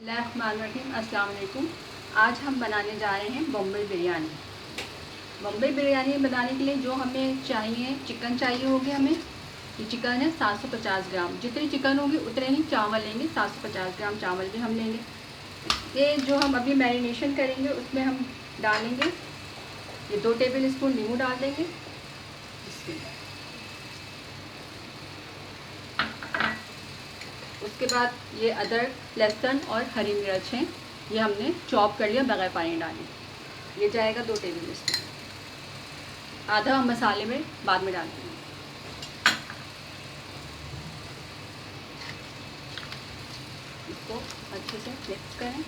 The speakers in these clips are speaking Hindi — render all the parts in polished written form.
बिस्मिल्लाहिर्रहमानिर्रहीम। अस्सलाम वालेकुम। आज हम बनाने जा रहे हैं बम्बई बिरयानी। बम्बई बिरयानी बनाने के लिए जो हमें चाहिए, चिकन चाहिए होगी हमें। ये चिकन है 750 ग्राम। जितनी चिकन होगी उतने ही चावल लेंगे। 750 ग्राम चावल भी हम लेंगे। ये जो हम अभी मैरिनेशन करेंगे उसमें हम डालेंगे ये 2 टेबल स्पून नींबू डाल देंगे। उसके बाद ये अदरक, लहसुन और हरी मिर्च हैं, ये हमने चॉप कर लिया बगैर पानी डाले। ये जाएगा 2 टेबल स्पून। आधा हम मसाले में बाद में डाल देंगे। इसको अच्छे से मिक्स करें।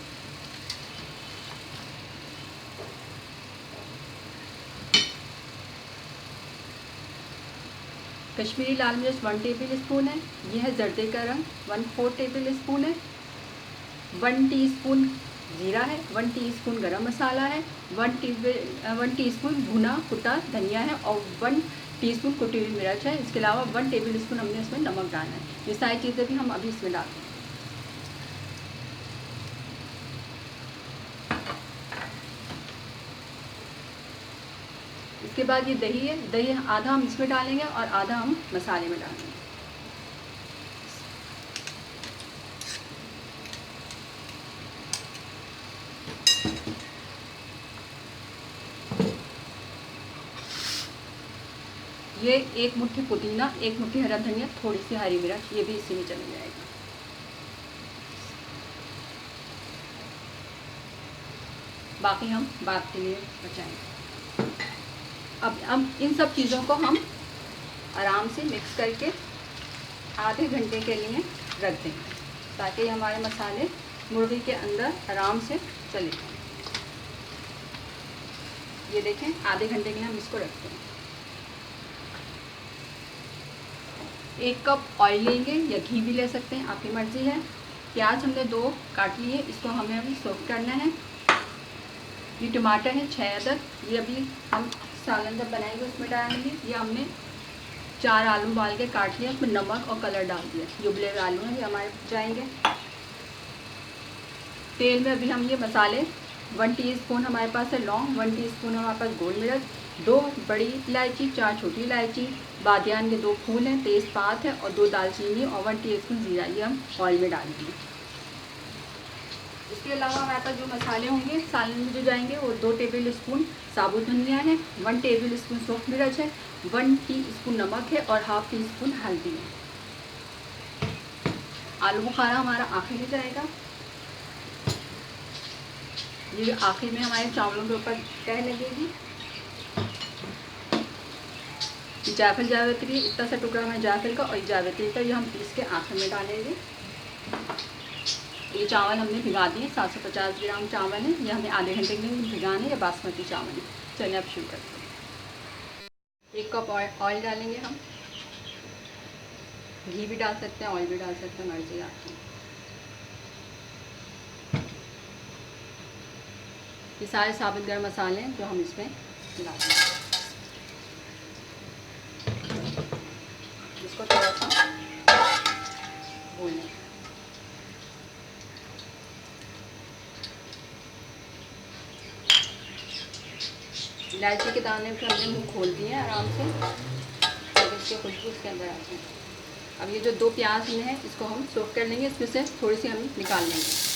कश्मीरी लाल मिर्च 1 टेबल स्पून है। यह है जर्दे का रंग 1/4 टेबल स्पून है। 1 टीस्पून जीरा है। 1 टीस्पून गरम मसाला है। 1 टीस्पून भुना कुटा धनिया है और 1 टीस्पून कुटी हुई मिर्च है। इसके अलावा 1 टेबल स्पून हमने इसमें नमक डालना है। ये सारी चीज़ें भी हम अभी इसमें डालते हैं। इसके बाद ये दही है, दही आधा हम इसमें डालेंगे और आधा हम मसाले में डालेंगे। ये 1 मुट्ठी पुदीना, 1 मुट्ठी हरा धनिया, थोड़ी सी हरी मिर्च, ये भी इसी में चला जाएगा। बाकी हम बाद के लिए बचाएंगे। अब इन सब चीज़ों को हम आराम से मिक्स करके आधे घंटे के लिए रख देंगे ताकि हमारे मसाले मुर्गी के अंदर आराम से चले जाएं। ये देखें, आधे घंटे के लिए हम इसको रखते हैं। 1 कप ऑयल लेंगे या घी भी ले सकते हैं, आपकी मर्ज़ी है। प्याज हमने 2 काट लिए, इसको हमें अभी सोक करना है। ये टमाटर है 6 अदद, ये अभी हम सालन जब बनाएंगे उसमें डालेंगे। ये हमने 4 आलू उबाल के काट लिया, उसमें नमक और कलर डाल दिया। ये उबले हुए आलू हैं, ये हमारे जाएंगे। तेल में अभी हम ये मसाले 1 टीस्पून हमारे पास है लौंग, 1 टीस्पून हमारे पास गोल मिर्च, 2 बड़ी इलायची, 4 छोटी इलायची, बादियान के 2 फूल हैं, तेज़पात है और 2 दालचीनी और 1 टीस्पून जीरा, ये हम ऑयल में डालेंगे। इसके अलावा हमारे पास जो मसाले होंगे सालन में जो जाएंगे वो 2 टेबल स्पून साबुत धनिया है, 1 टेबल स्पून सूखी मिर्च है, 1 टीस्पून नमक है और ½ टीस्पून हल्दी है। आलू बुखारा हमारा आखिर में जाएगा। ये आखिर में हमारे चावलों के ऊपर तह लगेगी। जायफल जावित्री, इतना सा टुकड़ा हमारे जायफल का और जावित्री का, ये हम पीस के आखिर में डालेंगे। ये चावल हमने भिगा दिए, 750 ग्राम चावल है, ये हमें आधे घंटे के लिए भिगाने। या बासमती चावल है। चलिए अब शुरू करते हैं। 1 कप ऑयल डालेंगे हम। घी भी डाल सकते हैं, ऑयल भी डाल सकते हैं, मर्जी आपकी। ये सारे साबुत गर्म मसाले हैं जो हम इसमें मिला देंगे। इसको थोड़ा सा भून लें। इलायची के दाने फिर हमने मुँह खोल दिए हैं आराम से, और इसके खुशबू इसके अंदर आती है। अब ये जो 2 प्याज हैं इसको हम सोक कर लेंगे, इसमें से थोड़ी सी हम निकाल लेंगे।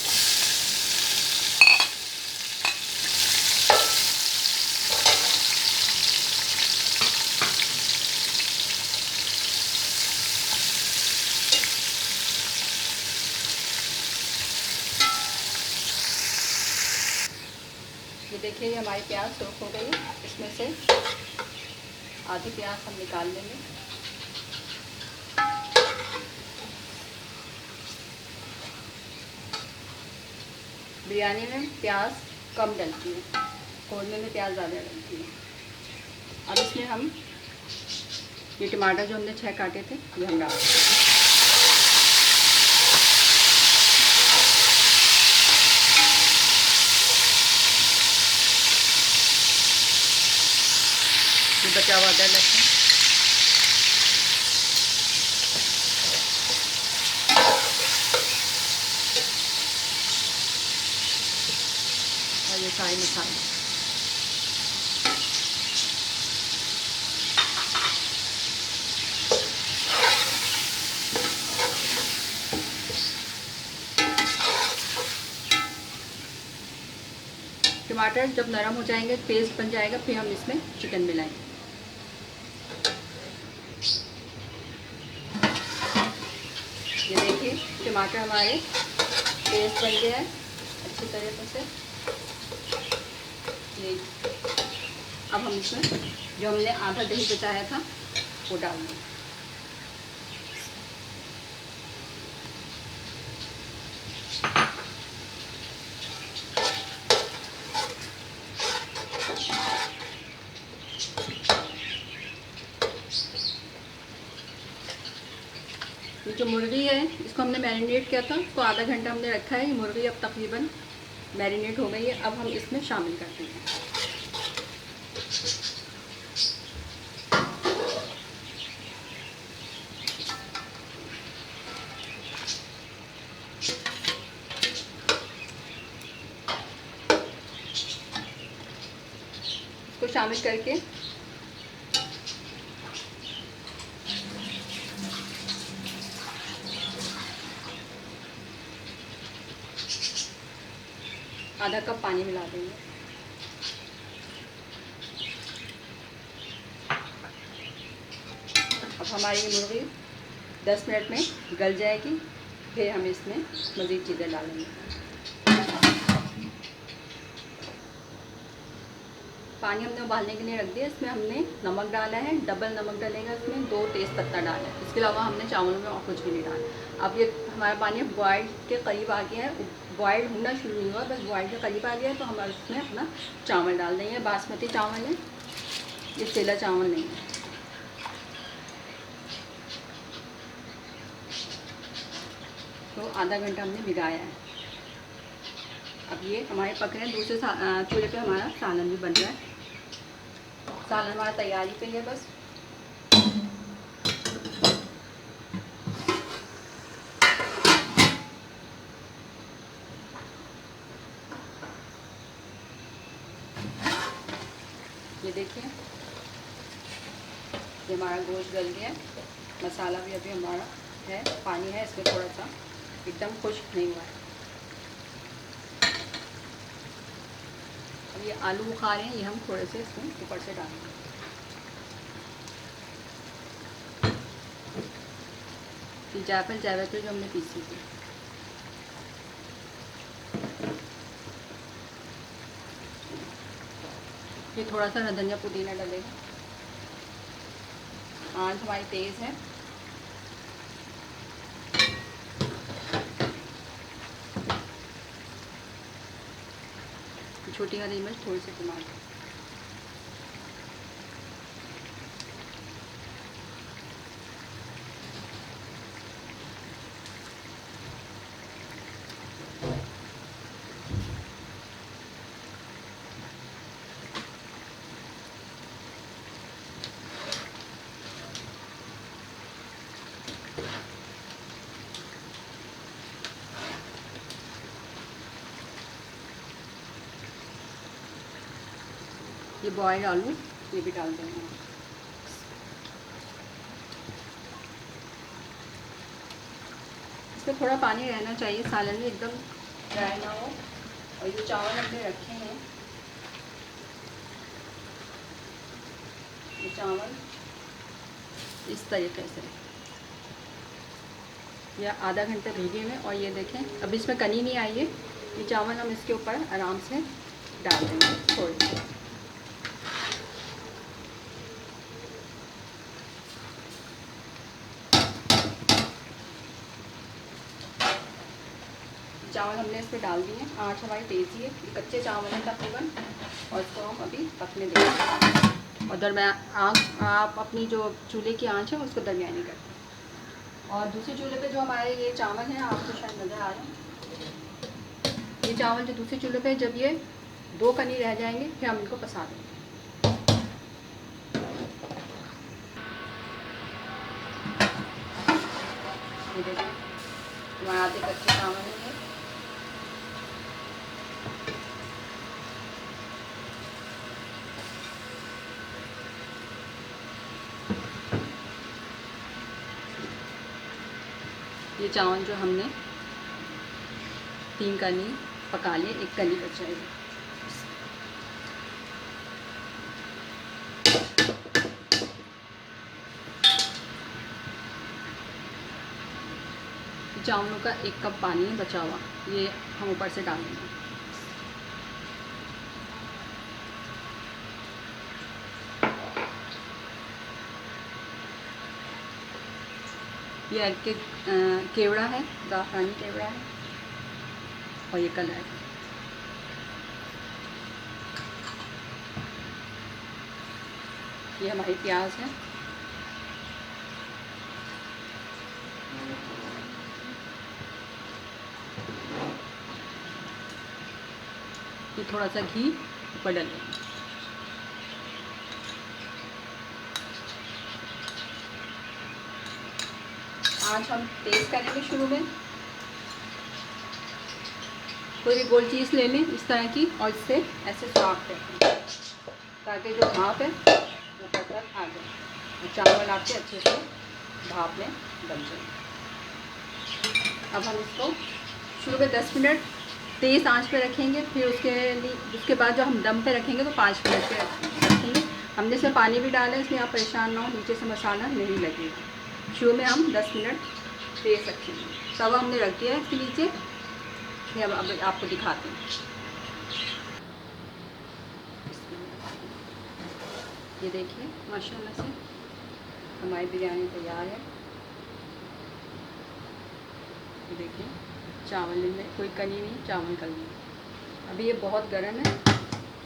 ये देखिए, ये हमारी प्याज सोख हो गई। इसमें से आधी प्याज हम निकाल लेंगे। बिरयानी में प्याज कम डलती है, कोरमे में प्याज ज़्यादा डलती है। अब इसमें हम ये टमाटर जो हमने 6 काटे थे ये हम डाल देंगे। बचा हुआ अदरक लहसुन, सारे मसाले। टमाटर जब नरम हो जाएंगे, पेस्ट बन जाएगा, फिर हम इसमें चिकन मिलाएंगे। ये देखिए टमाटर हमारे पेस्ट बन गया है अच्छी तरीके से। ये अब हम इसमें जो हमने आधा दही बचाया था वो डाल देंगे। ये जो मुर्गी है इसको हमने मैरिनेट किया था, इसको आधा घंटा हमने रखा है। ये मुर्गी अब तकरीबन मैरिनेट हो गई है। अब हम इसमें शामिल करते हैं। इसको शामिल करके आधा कप पानी मिला देंगे। अब हमारी मुर्गी 10 मिनट में गल जाएगी, फिर हम इसमें मज़ीद चीज़ें डालेंगे। पानी हमने उबालने के लिए रख दिया। इसमें हमने नमक डाला है, डबल नमक डालेगा इसमें, 2 तेज़ पत्ता डाला है। इसके अलावा हमने चावलों में और कुछ भी नहीं डाला। अब ये हमारा पानी बॉयल के करीब आ गया है, बॉयल होना शुरू नहीं हुआ, बस बॉयल के करीब आ गया है। तो हम इसमें अपना चावल डाल देंगे। बासमती चावल है, ये सेला चावल नहीं है। तो आधा घंटा हमने भिगाया है। अब ये हमारे पक रहे हैं। दूसरे चूल्हे पे हमारा सालन भी बन रहा है। सालन हमारा तैयारी पे है बस। ये देखिए ये हमारा गोश्त गल गया। मसाला भी अभी हमारा है, पानी है इसमें थोड़ा सा, एकदम खुश्क नहीं हुआ है। अब ये आलू बुखारे हैं, ये हम थोड़े से इसमें ऊपर से डालेंगे। ये जायफल जो हमने पीसी थी। ये थोड़ा सा धनिया पुदीना डालेगा। आंच हमारी तेज़ है। छोटी हरी मिर्च, थोड़ी सी टमाटर। ये बॉइल्ड आलू ये भी डाल देंगे। इसमें थोड़ा पानी रहना चाहिए, सालन में एकदम ड्राई ना हो। और ये चावल हमने रखे हैं, ये चावल इस तरीके से या आधा घंटे भीगे हुए। और ये देखें अब इसमें कनी नहीं आई है। ये चावल हम इसके ऊपर आराम से डाल देंगे थोड़ी सी। चावल हमने इसमें डाल दिए। आँच हमारी तेज़ है, ये कच्चे चावल हैं तकरीबन, और इसको हम अभी पकने देंगे। और आप अपनी जो चूल्हे की आँच है उसको दरमियानी करते हैं। और दूसरे चूल्हे पे जो हमारे ये चावल हैं, आपको शायद नज़र आ रहे हैं, ये चावल जो दूसरे चूल्हे पे जब ये 2 कनी रह जाएंगे फिर हम इनको पसा देंगे। ये देखिए हमारे आधे कच्चे चावल हैं। ये चावल जो हमने 3 कनी पका लिए, 1 कनी बचा है। चावलों का 1 कप पानी बचा हुआ, ये हम ऊपर से डाल देंगे। ये के केवड़ा है, ज़ाफ़रानी केवड़ा है, और ये कलर है। ये हमारी प्याज है। ये थोड़ा सा घी ऊपर डालेंगे। आज हम तेज़ करेंगे शुरू में। कोई भी गोल चीज़ ले लें इस तरह की, और इससे ऐसे साफ करें ताकि जो भाप है वो ऊपर तक आ जाए और चावल आपके अच्छे से भाप में बन जाए। अब हम इसको शुरू में 10 मिनट तेज़ आंच पे रखेंगे, फिर उसके बाद जो हम दम पे रखेंगे तो 5 मिनट पे रखेंगे। हमने इसमें पानी भी डाला है, इसलिए आप परेशान ना हो, नीचे से मसाला नहीं लगेगा। शुरू में हम 10 मिनट तेज़ रखेंगे। तवा हमने रख दिया है इसके नीचे, फिर अब आपको दिखाते हैं। ये देखिए माशाल्लाह से हमारी बिरयानी तैयार है। ये देखिए चावल में कोई कनी नहीं, चावल कली। अभी ये बहुत गर्म है।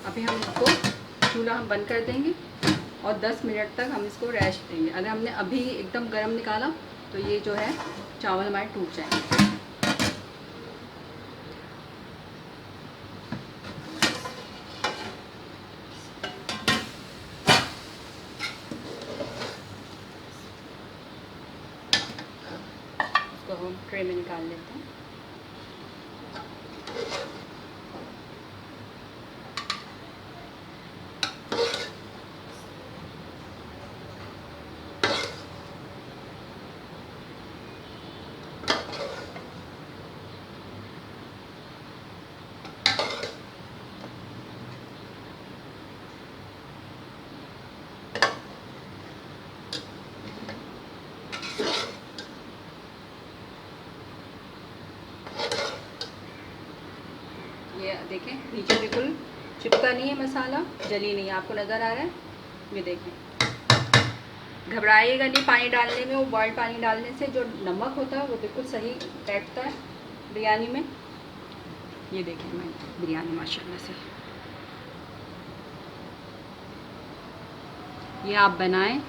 अभी हम इसको चूल्हा हम बंद कर देंगे और 10 मिनट तक हम इसको रेस्ट देंगे। अगर हमने अभी एकदम गर्म निकाला तो ये जो है चावल हमारे टूट जाएंगे। इसको हम ट्रे में निकाल लेते हैं। ये देखें नीचे बिल्कुल चिपका नहीं है मसाला, जली नहीं है, आपको नज़र आ रहा है। ये देखें, घबराइएगा नहीं पानी डालने में। वो बॉइल्ड पानी डालने से जो नमक होता है वो बिल्कुल सही बैठता है बिरयानी में। ये देखें मैं बिरयानी माशाल्लाह से। ये आप बनाएं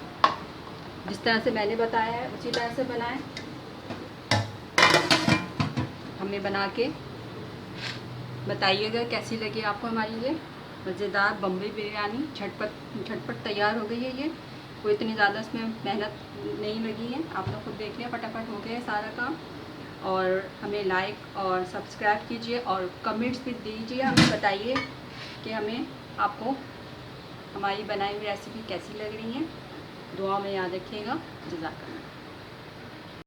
जिस तरह से मैंने बताया है, उसी तरह से बनाएं। हमें बना के बताइएगा कैसी लगी आपको हमारी ये मज़ेदार बम्बई बिरयानी। झटपट तैयार हो गई है ये, कोई इतनी ज़्यादा इसमें मेहनत नहीं लगी है। आप लोग खुद देख लिया, फटाफट हो गया है सारा काम। और हमें लाइक और सब्सक्राइब कीजिए और कमेंट्स भी दीजिए, हमें बताइए कि हमें आपको हमारी बनाई हुई रेसिपी कैसी लग रही है। दुआ में याद रखिएगा। जज़ाकल्लाह।